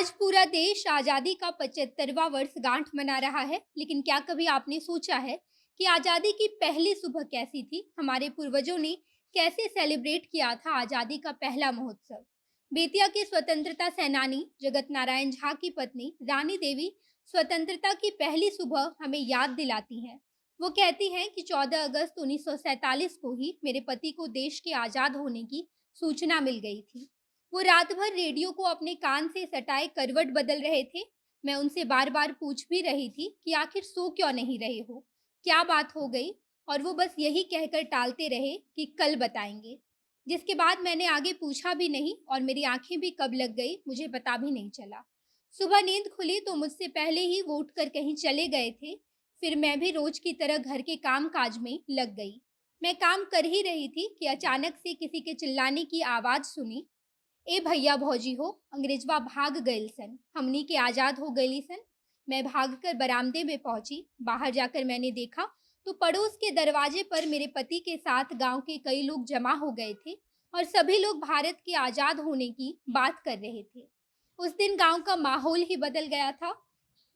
आज पूरा देश आज़ादी का 75वां वर्षगांठ मना रहा है, लेकिन क्या कभी आपने सोचा है कि आज़ादी की पहली सुबह कैसी थी? हमारे पूर्वजों ने कैसे सेलिब्रेट किया था आज़ादी का पहला महोत्सव? बेतिया के स्वतंत्रता सेनानी जगत नारायण झा की पत्नी रानी देवी स्वतंत्रता की पहली सुबह हमें याद दिलाती हैं। वो कहती हैं कि 14 अगस्त 1947 को ही मेरे पति को देश के आज़ाद होने की सूचना मिल गई थी। वो रात भर रेडियो को अपने कान से सटाए करवट बदल रहे थे। मैं उनसे बार-बार पूछ भी रही थी कि आखिर सो क्यों नहीं रहे हो? क्या बात हो गई? और वो बस यही कहकर टालते रहे कि कल बताएँगे। जिसके बाद मैंने आगे पूछा भी नहीं और मेरी आँखें भी कब लग गई, मुझे पता भी नहीं चला। सुबह नींद खुली तो मुझसे पहले ही वो उठकर कहीं चले गए थे। फिर मैं भी रोज़ की तरह घर के काम-काज में लग गई। मैं काम कर ही रही थी कि अचानक से किसी के चिल्लाने की आवाज़ सुनी। ए भैया भौजी हो, अंग्रेजवा भाग गइल सन, हमनी के आज़ाद हो गइली सन। मैं भागकर बरामदे में पहुंची। बाहर जाकर मैंने देखा तो पड़ोस के दरवाजे पर मेरे पति के साथ गांव के कई लोग जमा हो गए थे और सभी लोग भारत के आज़ाद होने की बात कर रहे थे। उस दिन गांव का माहौल ही बदल गया था।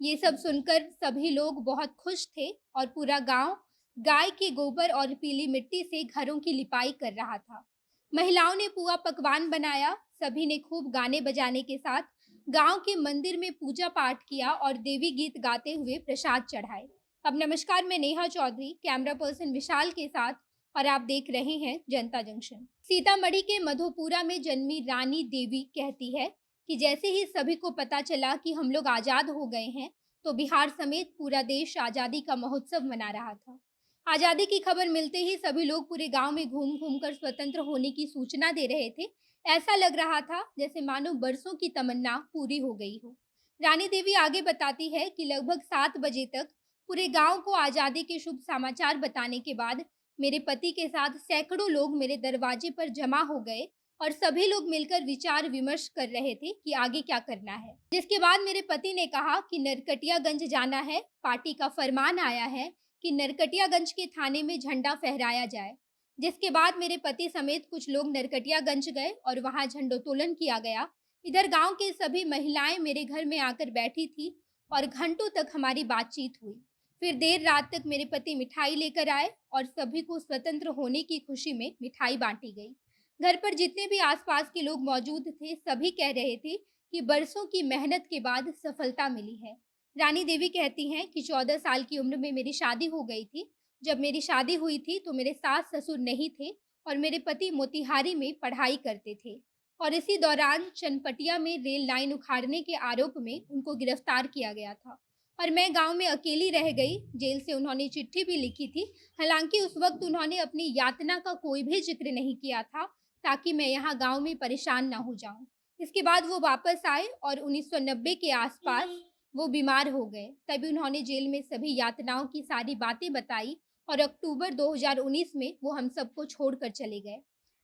ये सब सुनकर सभी लोग बहुत खुश थे और पूरा गांव गाय के गोबर और पीली मिट्टी से घरों की लिपाई कर रहा था। महिलाओं ने पुआ पकवान बनाया। सभी ने खूब गाने बजाने के साथ गांव के मंदिर में पूजा पाठ किया और देवी गीत गाते हुए प्रसाद चढ़ाए। अब नमस्कार, मैं नेहा चौधरी कैमरा पर्सन विशाल के साथ और आप देख रहे हैं जनता जंक्शन। सीतामढ़ी के मधोपुरा में जन्मी रानी देवी कहती है कि जैसे ही सभी को पता चला कि हम लोग आज़ाद हो गए हैं, तो बिहार समेत पूरा देश आज़ादी का महोत्सव मना रहा था। आज़ादी की खबर मिलते ही सभी लोग पूरे गांव में घूम-घूम कर स्वतंत्र होने की सूचना दे रहे थे। ऐसा लग रहा था जैसे मानो बरसों की तमन्ना पूरी हो गई हो। रानी देवी आगे बताती है कि लगभग 7 बजे तक पूरे गांव को आज़ादी के शुभ समाचार बताने के बाद मेरे पति के साथ सैकड़ों लोग मेरे दरवाजे पर जमा हो गए और सभी लोग मिलकर विचार विमर्श कर रहे थे कि आगे क्या करना है। जिसके बाद मेरे पति ने कहा कि नरकटियागंज जाना है, पार्टी का फरमान आया है कि नरकटियागंज के थाने में झंडा फहराया जाए। जिसके बाद मेरे पति समेत कुछ लोग नरकटियागंज गए और वहां झंडोत्तोलन किया गया। इधर गांव के सभी महिलाएं मेरे घर में आकर बैठी थी और घंटों तक हमारी बातचीत हुई। फिर देर रात तक मेरे पति मिठाई लेकर आए और सभी को स्वतंत्र होने की खुशी में मिठाई बांटी गई। घर पर जितने भी आसपास के लोग मौजूद थे, सभी कह रहे थे कि बरसों की मेहनत के बाद सफलता मिली है। रानी देवी कहती हैं कि 14 साल की उम्र में मेरी शादी हो गई थी। जब मेरी शादी हुई थी तो मेरे सास-ससुर नहीं थे और मेरे पति मोतिहारी में पढ़ाई करते थे और इसी दौरान चनपटिया में रेल लाइन उखाड़ने के आरोप में उनको गिरफ्तार किया गया था और मैं गाँव में अकेली रह गई। जेल से उन्होंने चिट्ठी भी लिखी थी। हालाँकि उस वक़्त उन्होंने अपनी यातना का कोई भी ज़िक्र नहीं किया था ताकि मैं यहाँ गाँव में परेशान ना हो जाऊँ। इसके बाद वो वापस आए और 1990 के आसपास वो बीमार हो गए। तभी उन्होंने जेल में सभी यातनाओं की सारी बातें बताई और अक्टूबर 2019 में वो हम सबको छोड़कर चले गए।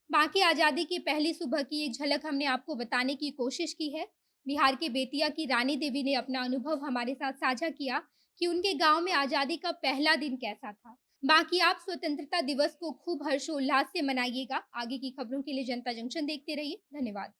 बाकी आज़ादी की पहली सुबह की एक झलक हमने आपको बताने की कोशिश की है। बिहार के बेतिया की रानी देवी ने अपना अनुभव हमारे साथ साझा किया कि उनके गाँव में आज़ादी का पहला दिन कैसा था। बाकी आप स्वतंत्रता दिवस को खूब हर्षोल्लास से मनाइएगा। आगे की खबरों के लिए जनता जंक्शन देखते रहिए। धन्यवाद।